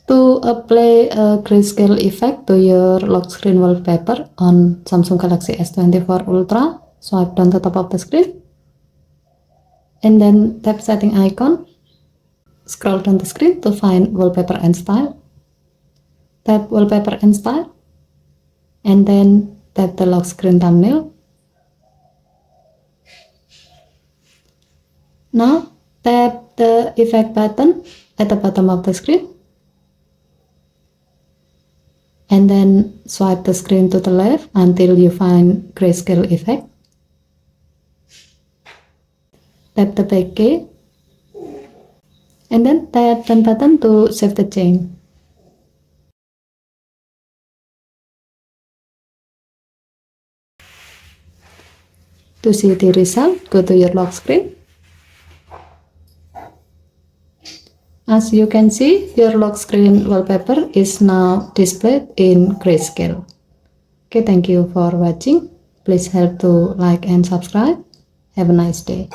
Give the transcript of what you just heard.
To apply a grayscale effect to your lock screen wallpaper on Samsung Galaxy S24 Ultra, swipe down the top of the screen and then tap setting icon. Scroll down the screen to find wallpaper and style. Tap wallpaper and style and then tap the lock screen thumbnail. Now tap the effect button at the bottom of the screen and then swipe the screen to the left until you find grayscale effect. Tap the back key and then tap done button to save the change. To see the result, go to your lock screen. As you can see, your lock screen wallpaper is now displayed in grayscale. Okay, thank you for watching. Please help to like and subscribe. Have a nice day.